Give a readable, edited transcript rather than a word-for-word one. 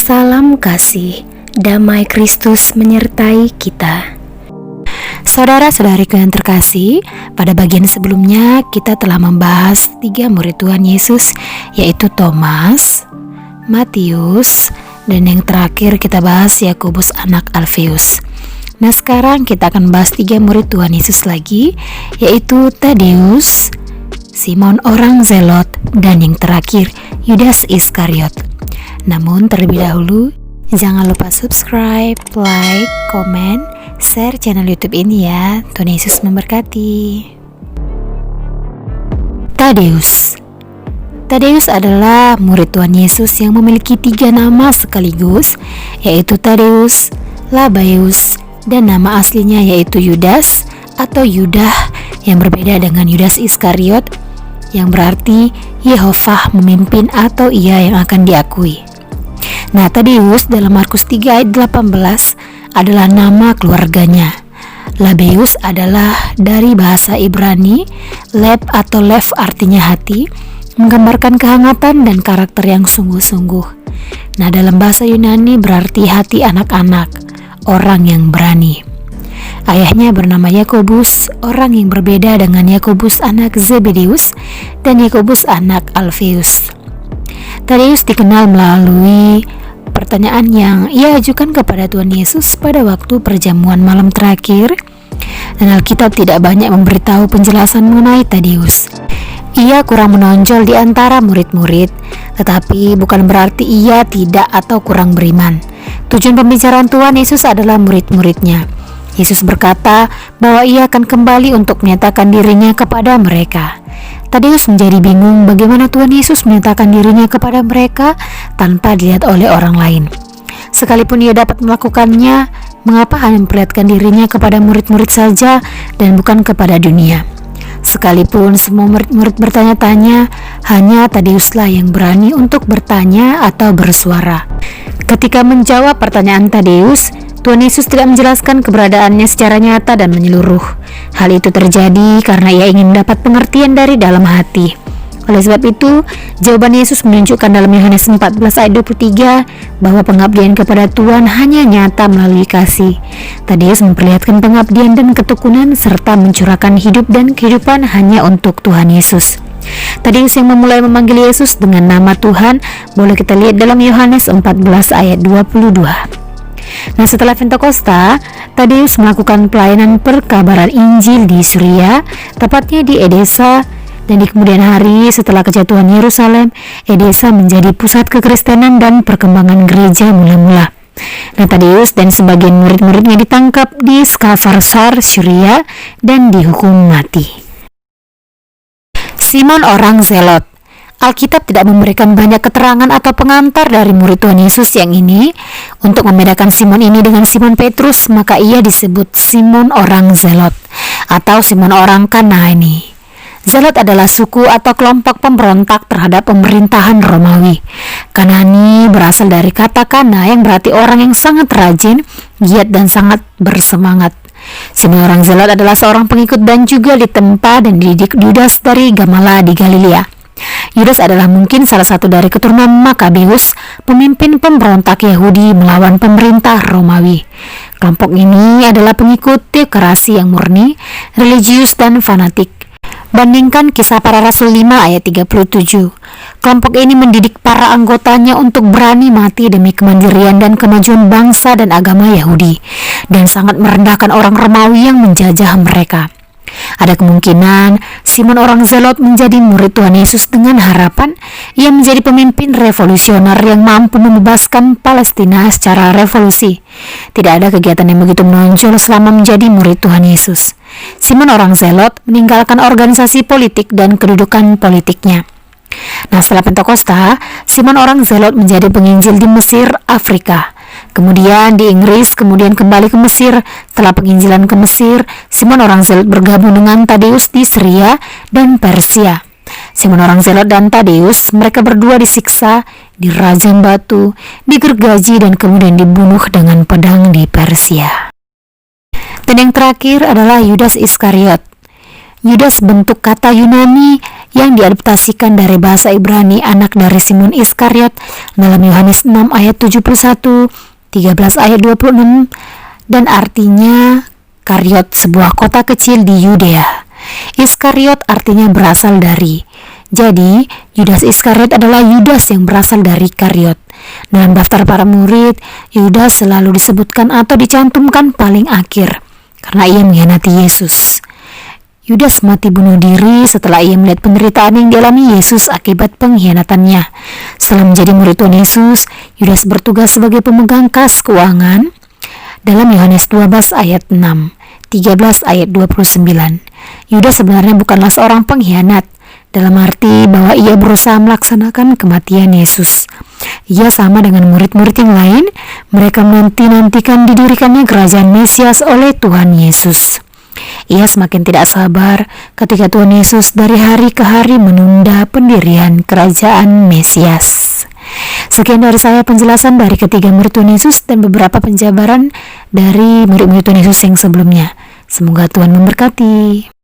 Salam kasih, damai Kristus menyertai kita. Saudara-saudariku yang terkasih, pada bagian sebelumnya kita telah membahas 3 murid Tuhan Yesus, yaitu Thomas, Matius, dan yang terakhir kita bahas Yakobus anak Alfeus. Nah, sekarang kita akan bahas 3 murid Tuhan Yesus lagi, yaitu Tadeus, Simon orang Zelot, dan yang terakhir Yudas Iskariot. Namun terlebih dahulu, jangan lupa subscribe, like, komen, share channel YouTube ini ya. Tuhan Yesus memberkati. Tadeus adalah murid Tuhan Yesus yang memiliki 3 nama sekaligus, yaitu Tadeus, Labaeus, dan nama aslinya yaitu Yudas atau Yudah, yang berbeda dengan Yudas Iskariot, yang berarti Yehova memimpin atau Ia yang akan diakui. Nah, Tadeus dalam Markus 3 ayat 18 adalah nama keluarganya. Labeus adalah dari bahasa Ibrani, leb atau lev artinya hati, menggambarkan kehangatan dan karakter yang sungguh-sungguh. Nah, dalam bahasa Yunani berarti hati anak-anak, orang yang berani. Ayahnya bernama Yakobus, orang yang berbeda dengan Yakobus anak Zebedeus dan Yakobus anak Alfeus. Tadeus dikenal melalui pertanyaan yang ia ajukan kepada Tuhan Yesus pada waktu perjamuan malam terakhir, dan Alkitab tidak banyak memberitahu penjelasan mengenai Tadeus. Ia kurang menonjol di antara murid-murid, tetapi bukan berarti ia tidak atau kurang beriman. Tujuan pembicaraan Tuhan Yesus adalah murid-muridnya. Yesus berkata bahwa ia akan kembali untuk menyatakan dirinya kepada mereka. Tadeus menjadi bingung bagaimana Tuhan Yesus menyatakan dirinya kepada mereka tanpa dilihat oleh orang lain. Sekalipun ia dapat melakukannya, mengapa hanya memperlihatkan dirinya kepada murid-murid saja dan bukan kepada dunia? Sekalipun semua murid-murid bertanya-tanya, hanya Tadeuslah yang berani untuk bertanya atau bersuara. Ketika menjawab pertanyaan Tadeus, Tuhan Yesus tidak menjelaskan keberadaannya secara nyata dan menyeluruh. Hal itu terjadi karena ia ingin mendapat pengertian dari dalam hati. Oleh sebab itu, jawaban Yesus menunjukkan dalam Yohanes 14 ayat 23 bahwa pengabdian kepada Tuhan hanya nyata melalui kasih. Tadeus memperlihatkan pengabdian dan ketekunan serta mencurahkan hidup dan kehidupan hanya untuk Tuhan Yesus. Tadeus yang memulai memanggil Yesus dengan nama Tuhan boleh kita lihat dalam Yohanes 14 ayat 22. Nah, setelah Pentakosta, Tadeus melakukan pelayanan perkabaran Injil di Suria, tepatnya di Edesa, dan di kemudian hari setelah kejatuhan Yerusalem, Edesa menjadi pusat kekristenan dan perkembangan gereja mula-mula. Nah, Tadeus dan sebagian murid-muridnya ditangkap di Skavarsar, Syria, dan dihukum mati. Simon orang Zelot. Alkitab tidak memberikan banyak keterangan atau pengantar dari murid Tuhan Yesus yang ini. Untuk membedakan Simon ini dengan Simon Petrus, maka ia disebut Simon orang Zelot atau Simon orang Kanaani. Zelot adalah suku atau kelompok pemberontak terhadap pemerintahan Romawi. Kanaani berasal dari kata kana yang berarti orang yang sangat rajin, giat dan sangat bersemangat. Simon orang Zelot adalah seorang pengikut dan juga ditempa dan dididik Yudas dari Gamala di Galilea. Yudas adalah mungkin salah satu dari keturunan Makabeus, pemimpin pemberontak Yahudi melawan pemerintah Romawi. Kelompok ini adalah pengikut teokrasi yang murni, religius dan fanatik. Bandingkan Kisah Para Rasul 5 ayat 37. Kelompok ini mendidik para anggotanya untuk berani mati demi kemandirian dan kemajuan bangsa dan agama Yahudi, dan sangat merendahkan orang Romawi yang menjajah mereka. Ada kemungkinan Simon orang Zelot menjadi murid Tuhan Yesus dengan harapan ia menjadi pemimpin revolusioner yang mampu membebaskan Palestina secara revolusi. Tidak ada kegiatan yang begitu menonjol selama menjadi murid Tuhan Yesus. Simon orang Zelot meninggalkan organisasi politik dan kedudukan politiknya. Nah, setelah Pentakosta, Simon orang Zelot menjadi penginjil di Mesir, Afrika. Kemudian di Inggris, kemudian kembali ke Mesir. Setelah penginjilan ke Mesir, Simon orang Zelot bergabung dengan Tadeus di Syria dan Persia. Simon orang Zelot dan Tadeus, mereka berdua disiksa, dirajam batu, digergaji dan kemudian dibunuh dengan pedang di Persia. Dan yang terakhir adalah Yudas Iskariot. Yudas bentuk kata Yunani yang diadaptasikan dari bahasa Ibrani, anak dari Simon Iskariot, dalam Yohanes 6 ayat 71, 13 ayat 26, dan artinya Kariot, sebuah kota kecil di Yudea. Iskariot artinya berasal dari. Jadi, Yudas Iskariot adalah Yudas yang berasal dari Kariot. Dalam daftar para murid, Yudas selalu disebutkan atau dicantumkan paling akhir karena ia mengkhianati Yesus. Yudas mati bunuh diri setelah ia melihat penderitaan yang dialami Yesus akibat pengkhianatannya. Setelah menjadi murid Tuhan Yesus, Yudas bertugas sebagai pemegang kas keuangan dalam Yohanes 12 ayat 6, 13 ayat 29. Yudas sebenarnya bukanlah seorang pengkhianat, dalam arti bahwa ia berusaha melaksanakan kematian Yesus. Ia sama dengan murid-murid yang lain, mereka menanti-nantikan didirikannya kerajaan Mesias oleh Tuhan Yesus. Ia semakin tidak sabar ketika Tuhan Yesus dari hari ke hari menunda pendirian kerajaan Mesias. Sekian dari saya penjelasan dari ketiga murid Tuhan Yesus dan beberapa penjabaran dari murid-murid Tuhan Yesus yang sebelumnya. Semoga Tuhan memberkati.